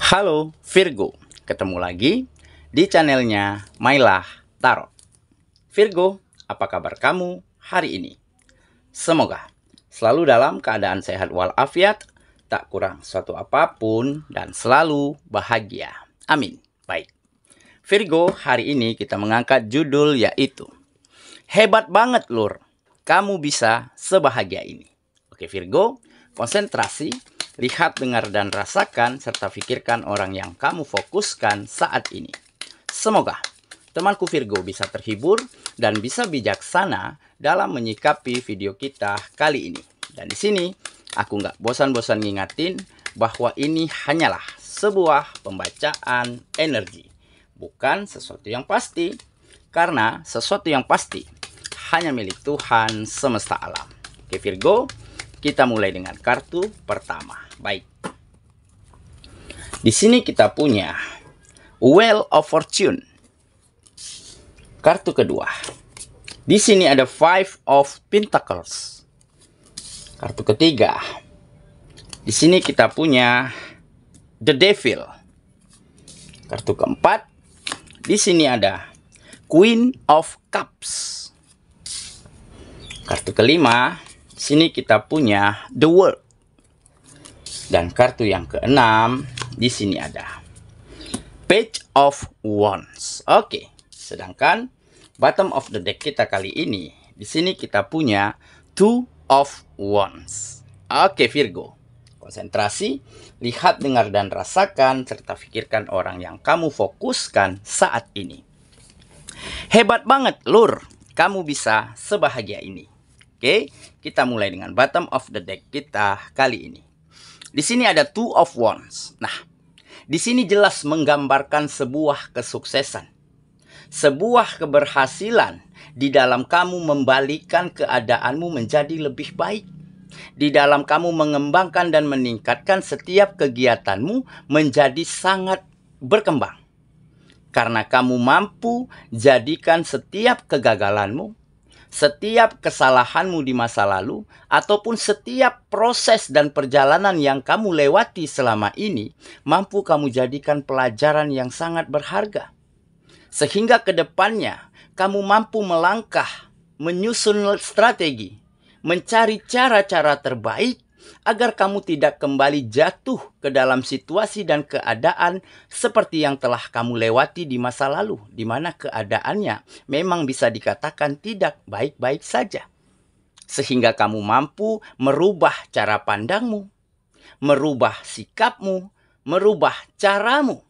Halo Virgo, ketemu lagi di channelnya Mailah Tarot. Virgo, apa kabar kamu hari ini? Semoga selalu dalam keadaan sehat walafiat, tak kurang suatu apapun, dan selalu bahagia. Amin. Baik, Virgo, hari ini kita mengangkat judul yaitu Hebat banget lur, kamu bisa sebahagia ini. Oke Virgo, konsentrasi. Lihat, dengar, dan rasakan, serta pikirkan orang yang kamu fokuskan saat ini. Semoga temanku Virgo bisa terhibur dan bisa bijaksana dalam menyikapi video kita kali ini. Dan di sini, aku nggak bosan-bosan ngingatin bahwa ini hanyalah sebuah pembacaan energi. Bukan sesuatu yang pasti, karena sesuatu yang pasti hanya milik Tuhan semesta alam. Oke Virgo, kita mulai dengan kartu pertama. Baik. Di sini kita punya Wheel of Fortune. Kartu kedua. Di sini ada Five of Pentacles. Kartu ketiga. Di sini kita punya The Devil. Kartu keempat. Di sini ada Queen of Cups. Kartu kelima. Di sini kita punya The World. Dan kartu yang keenam, di sini ada Page of Wands. Oke, sedangkan bottom of the deck kita kali ini, di sini kita punya Two of Wands. Oke Virgo, konsentrasi, lihat, dengar, dan rasakan, serta pikirkan orang yang kamu fokuskan saat ini. Hebat banget lur, kamu bisa sebahagia ini. Oke, kita mulai dengan bottom of the deck kita kali ini. Di sini ada Two of Wands. Nah, di sini jelas menggambarkan sebuah kesuksesan, sebuah keberhasilan di dalam kamu membalikkan keadaanmu menjadi lebih baik. Di dalam kamu mengembangkan dan meningkatkan setiap kegiatanmu menjadi sangat berkembang. Karena kamu mampu jadikan setiap kegagalanmu, setiap kesalahanmu di masa lalu, ataupun setiap proses dan perjalanan yang kamu lewati selama ini, mampu kamu jadikan pelajaran yang sangat berharga. Sehingga ke depannya, kamu mampu melangkah, menyusun strategi, mencari cara-cara terbaik, agar kamu tidak kembali jatuh ke dalam situasi dan keadaan seperti yang telah kamu lewati di masa lalu, di mana keadaannya memang bisa dikatakan tidak baik-baik saja. Sehingga kamu mampu merubah cara pandangmu, merubah sikapmu, merubah caramu,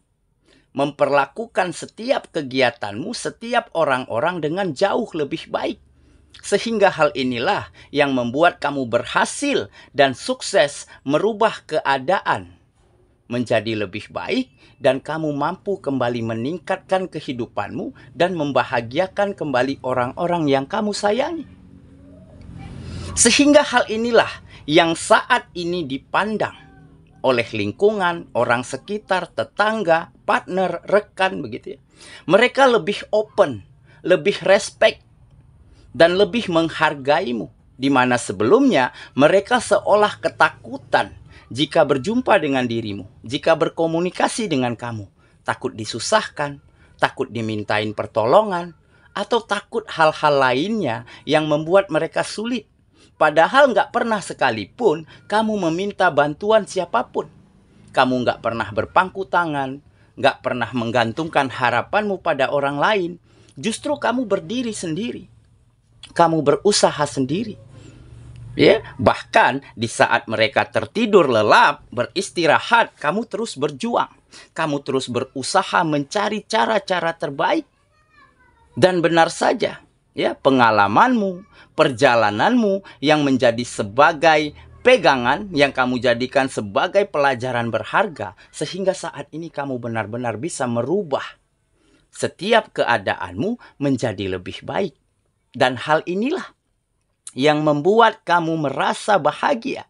memperlakukan setiap kegiatanmu, setiap orang-orang dengan jauh lebih baik. Sehingga hal inilah yang membuat kamu berhasil dan sukses merubah keadaan menjadi lebih baik, dan kamu mampu kembali meningkatkan kehidupanmu dan membahagiakan kembali orang-orang yang kamu sayangi. Sehingga hal inilah yang saat ini dipandang oleh lingkungan, orang sekitar, tetangga, partner, rekan, begitu ya. Mereka lebih open, lebih respect, dan lebih menghargaimu, di mana sebelumnya mereka seolah ketakutan jika berjumpa dengan dirimu, jika berkomunikasi dengan kamu, takut disusahkan, takut dimintain pertolongan, atau takut hal-hal lainnya yang membuat mereka sulit. Padahal nggak pernah sekalipun kamu meminta bantuan siapapun. Kamu nggak pernah berpangku tangan, nggak pernah menggantungkan harapanmu pada orang lain. Justru kamu berdiri sendiri. Kamu berusaha sendiri. Ya, bahkan di saat mereka tertidur lelap, beristirahat, kamu terus berjuang. Kamu terus berusaha mencari cara-cara terbaik. Dan benar saja, ya, pengalamanmu, perjalananmu yang menjadi sebagai pegangan, yang kamu jadikan sebagai pelajaran berharga, sehingga saat ini kamu benar-benar bisa merubah setiap keadaanmu menjadi lebih baik. Dan hal inilah yang membuat kamu merasa bahagia,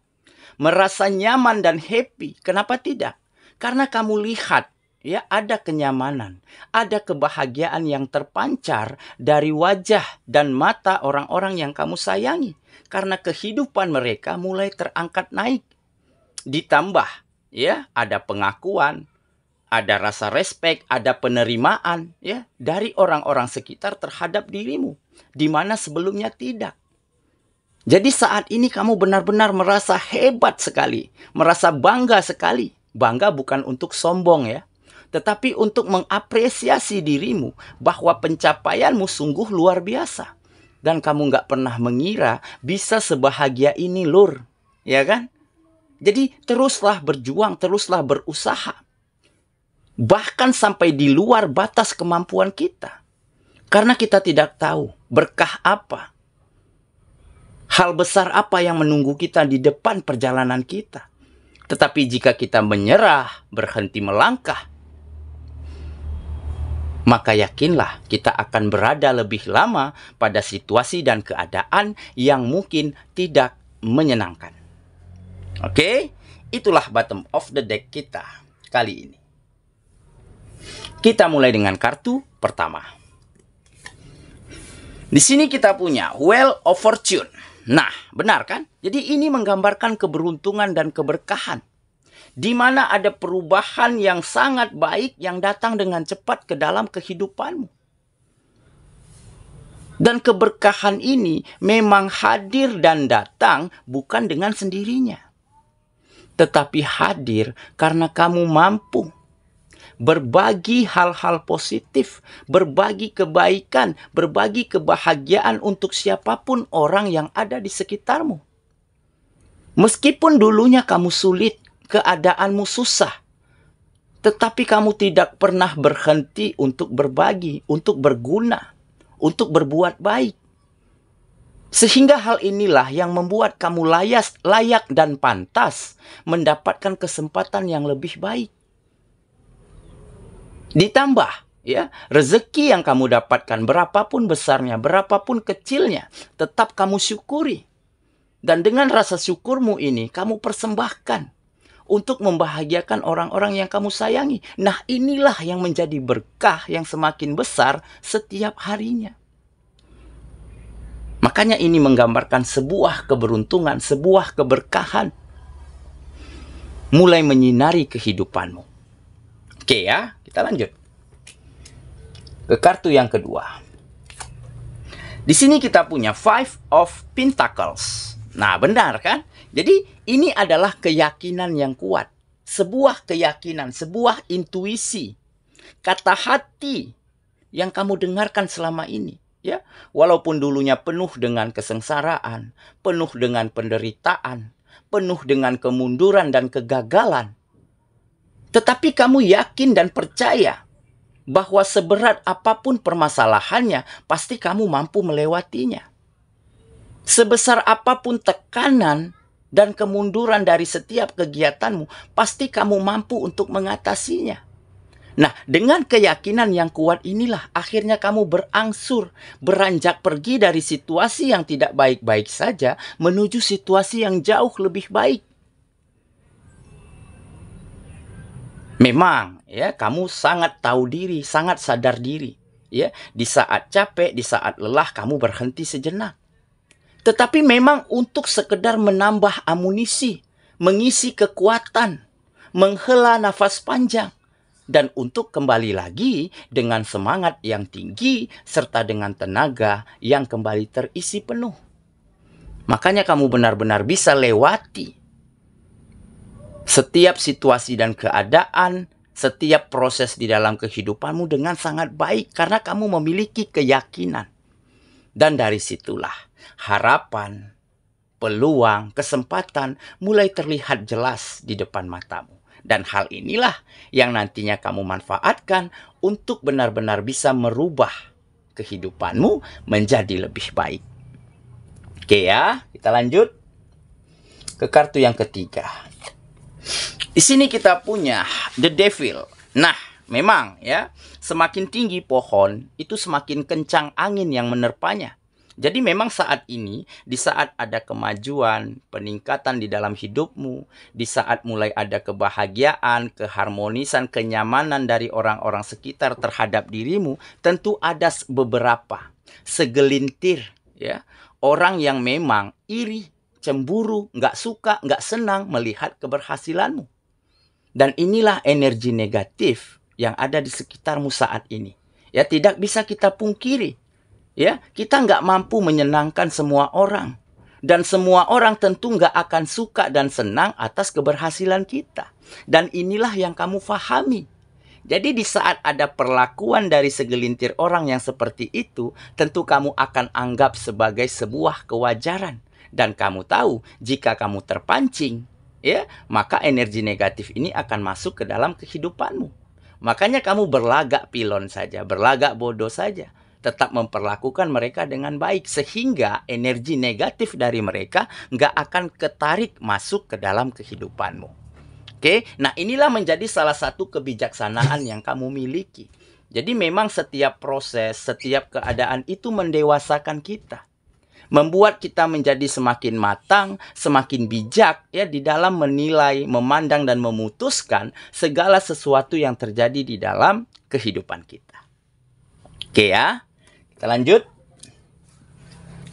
merasa nyaman dan happy. Kenapa tidak? Karena kamu lihat, ya, ada kenyamanan, ada kebahagiaan yang terpancar dari wajah dan mata orang-orang yang kamu sayangi. Karena kehidupan mereka mulai terangkat naik. Ditambah, ya, ada pengakuan, ada rasa respek, ada penerimaan ya dari orang-orang sekitar terhadap dirimu, di mana sebelumnya tidak. Jadi saat ini kamu benar-benar merasa hebat sekali, merasa bangga sekali. Bangga bukan untuk sombong ya, tetapi untuk mengapresiasi dirimu bahwa pencapaianmu sungguh luar biasa. Dan kamu nggak pernah mengira bisa sebahagia ini, Lur. Ya kan? Jadi teruslah berjuang, teruslah berusaha. Bahkan sampai di luar batas kemampuan kita. Karena kita tidak tahu berkah apa, hal besar apa yang menunggu kita di depan perjalanan kita. Tetapi jika kita menyerah, berhenti melangkah, maka yakinlah kita akan berada lebih lama pada situasi dan keadaan yang mungkin tidak menyenangkan. Oke, itulah bottom of the deck kita kali ini. Kita mulai dengan kartu pertama. Di sini kita punya Wheel of Fortune. Nah, benar kan? Jadi ini menggambarkan keberuntungan dan keberkahan. Di mana ada perubahan yang sangat baik yang datang dengan cepat ke dalam kehidupanmu. Dan keberkahan ini memang hadir dan datang bukan dengan sendirinya. Tetapi hadir karena kamu mampu berbagi hal-hal positif, berbagi kebaikan, berbagi kebahagiaan untuk siapapun orang yang ada di sekitarmu. Meskipun dulunya kamu sulit, keadaanmu susah, tetapi kamu tidak pernah berhenti untuk berbagi, untuk berguna, untuk berbuat baik. Sehingga hal inilah yang membuat kamu layak dan pantas mendapatkan kesempatan yang lebih baik. Ditambah ya, rezeki yang kamu dapatkan berapapun besarnya, berapapun kecilnya, tetap kamu syukuri. Dan dengan rasa syukurmu ini kamu persembahkan untuk membahagiakan orang-orang yang kamu sayangi. Nah, inilah yang menjadi berkah yang semakin besar setiap harinya. Makanya ini menggambarkan sebuah keberuntungan, sebuah keberkahan mulai menyinari kehidupanmu. Oke ya, kita lanjut ke kartu yang kedua. Di sini kita punya Five of Pentacles. Nah, benar kan? Jadi ini adalah keyakinan yang kuat, sebuah keyakinan, sebuah intuisi, kata hati yang kamu dengarkan selama ini. Ya, walaupun dulunya penuh dengan kesengsaraan, penuh dengan penderitaan, penuh dengan kemunduran dan kegagalan. Tetapi kamu yakin dan percaya bahwa seberat apapun permasalahannya, pasti kamu mampu melewatinya. Sebesar apapun tekanan dan kemunduran dari setiap kegiatanmu, pasti kamu mampu untuk mengatasinya. Nah, dengan keyakinan yang kuat inilah akhirnya kamu berangsur, beranjak pergi dari situasi yang tidak baik-baik saja menuju situasi yang jauh lebih baik. Memang ya, kamu sangat tahu diri, sangat sadar diri. Ya, di saat capek, di saat lelah kamu berhenti sejenak. Tetapi memang untuk sekedar menambah amunisi, mengisi kekuatan, menghela nafas panjang, dan untuk kembali lagi dengan semangat yang tinggi serta dengan tenaga yang kembali terisi penuh. Makanya kamu benar-benar bisa lewati setiap situasi dan keadaan, setiap proses di dalam kehidupanmu dengan sangat baik karena kamu memiliki keyakinan. Dan dari situlah harapan, peluang, kesempatan mulai terlihat jelas di depan matamu. Dan hal inilah yang nantinya kamu manfaatkan untuk benar-benar bisa merubah kehidupanmu menjadi lebih baik. Oke ya, kita lanjut ke kartu yang ketiga. Di sini kita punya The Devil. Nah, memang ya, semakin tinggi pohon, itu semakin kencang angin yang menerpanya. Jadi memang saat ini, di saat ada kemajuan, peningkatan di dalam hidupmu, di saat mulai ada kebahagiaan, keharmonisan, kenyamanan dari orang-orang sekitar terhadap dirimu, tentu ada beberapa, segelintir ya, orang yang memang iri, cemburu, nggak suka, nggak senang melihat keberhasilanmu. Dan inilah energi negatif yang ada di sekitarmu saat ini. Ya, tidak bisa kita pungkiri. Ya, kita nggak mampu menyenangkan semua orang. Dan semua orang tentu nggak akan suka dan senang atas keberhasilan kita. Dan inilah yang kamu fahami. Jadi di saat ada perlakuan dari segelintir orang yang seperti itu, tentu kamu akan anggap sebagai sebuah kewajaran. Dan kamu tahu, jika kamu terpancing, ya, maka energi negatif ini akan masuk ke dalam kehidupanmu. Makanya kamu berlagak pilon saja, berlagak bodoh saja. Tetap memperlakukan mereka dengan baik, sehingga energi negatif dari mereka nggak akan ketarik masuk ke dalam kehidupanmu. Oke, nah inilah menjadi salah satu kebijaksanaan yang kamu miliki. Jadi memang setiap proses, setiap keadaan itu mendewasakan kita. Membuat kita menjadi semakin matang, semakin bijak ya di dalam menilai, memandang dan memutuskan segala sesuatu yang terjadi di dalam kehidupan kita. Oke ya. Kita lanjut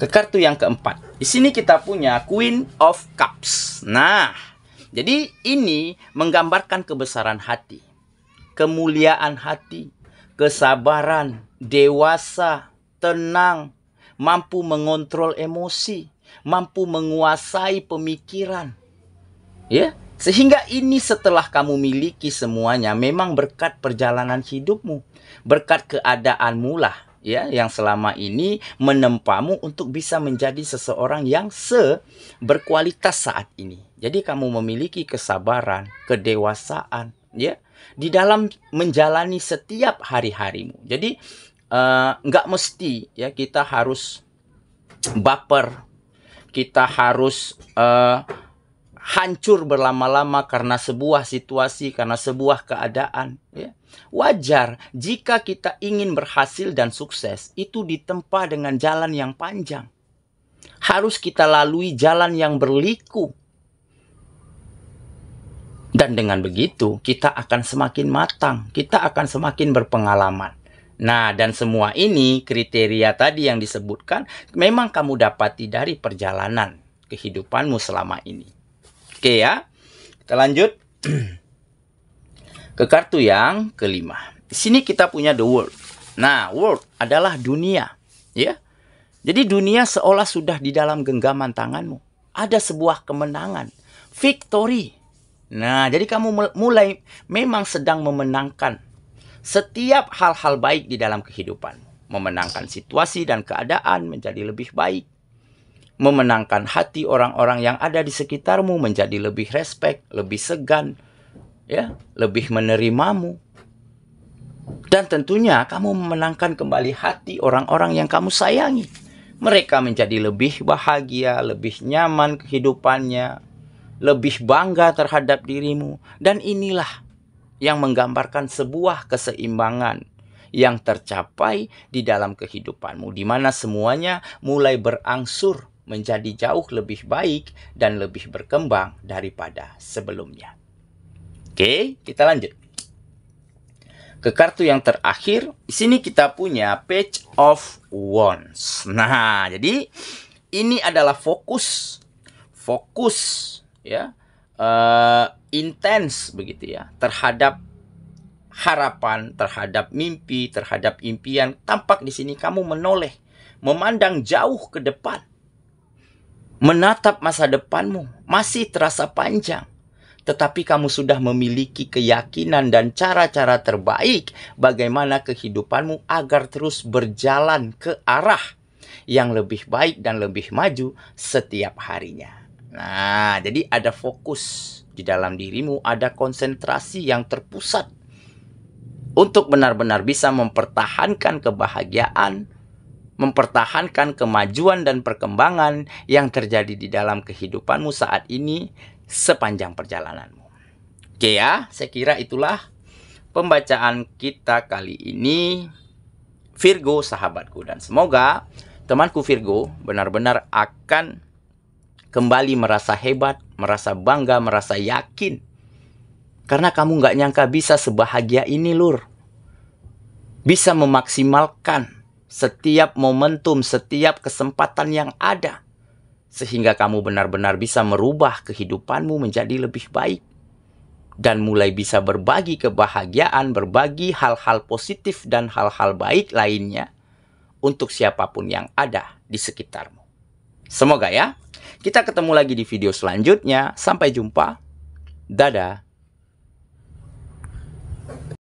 ke kartu yang keempat. Di sini kita punya Queen of Cups. Nah, jadi ini menggambarkan kebesaran hati, kemuliaan hati, kesabaran, dewasa, tenang, mampu mengontrol emosi, mampu menguasai pemikiran. Ya, sehingga ini setelah kamu miliki semuanya memang berkat perjalanan hidupmu, berkat keadaanmu lah. Ya, yang selama ini menempamu untuk bisa menjadi seseorang yang berkualitas saat ini. Jadi kamu memiliki kesabaran, kedewasaan, ya, di dalam menjalani setiap hari-harimu. Jadi nggak mesti ya kita harus baper, kita harus hancur berlama-lama karena sebuah situasi, karena sebuah keadaan. Ya. Wajar jika kita ingin berhasil dan sukses itu ditempa dengan jalan yang panjang. Harus kita lalui jalan yang berliku. Dan dengan begitu kita akan semakin matang, kita akan semakin berpengalaman. Nah, dan semua ini kriteria tadi yang disebutkan memang kamu dapati dari perjalanan kehidupanmu selama ini. Oke ya, kita lanjut ke kartu yang kelima. Di sini kita punya the world. Nah, world adalah dunia, ya. Jadi dunia seolah sudah di dalam genggaman tanganmu. Ada sebuah kemenangan, victory. Nah, jadi kamu mulai memang sedang memenangkan setiap hal-hal baik di dalam kehidupan. Memenangkan situasi dan keadaan menjadi lebih baik. Memenangkan hati orang-orang yang ada di sekitarmu menjadi lebih respect, lebih segan, ya, lebih menerimamu. Dan tentunya kamu memenangkan kembali hati orang-orang yang kamu sayangi. Mereka menjadi lebih bahagia, lebih nyaman kehidupannya, lebih bangga terhadap dirimu. Dan inilah yang menggambarkan sebuah keseimbangan yang tercapai di dalam kehidupanmu, di mana semuanya mulai berangsur menjadi jauh lebih baik dan lebih berkembang daripada sebelumnya. Oke, kita lanjut ke kartu yang terakhir. Di sini kita punya Page of Wands. Nah, jadi ini adalah fokus ya, intens begitu ya, terhadap harapan, terhadap mimpi, terhadap impian. Tampak di sini kamu menoleh, memandang jauh ke depan, menatap masa depanmu. Masih terasa panjang, tetapi kamu sudah memiliki keyakinan dan cara-cara terbaik bagaimana kehidupanmu agar terus berjalan ke arah yang lebih baik dan lebih maju setiap harinya. Nah, jadi ada fokus di dalam dirimu, ada konsentrasi yang terpusat untuk benar-benar bisa mempertahankan kebahagiaan, mempertahankan kemajuan dan perkembangan yang terjadi di dalam kehidupanmu saat ini sepanjang perjalananmu. Oke ya, saya kira itulah pembacaan kita kali ini, Virgo sahabatku. Dan semoga temanku Virgo benar-benar akan kembali merasa hebat, merasa bangga, merasa yakin. Karena kamu nggak nyangka bisa sebahagia ini, Lur. Bisa memaksimalkan setiap momentum, setiap kesempatan yang ada. Sehingga kamu benar-benar bisa merubah kehidupanmu menjadi lebih baik. dan mulai bisa berbagi kebahagiaan, berbagi hal-hal positif dan hal-hal baik lainnya untuk siapapun yang ada di sekitarmu. Semoga ya, kita ketemu lagi di video selanjutnya. Sampai jumpa. Dadah.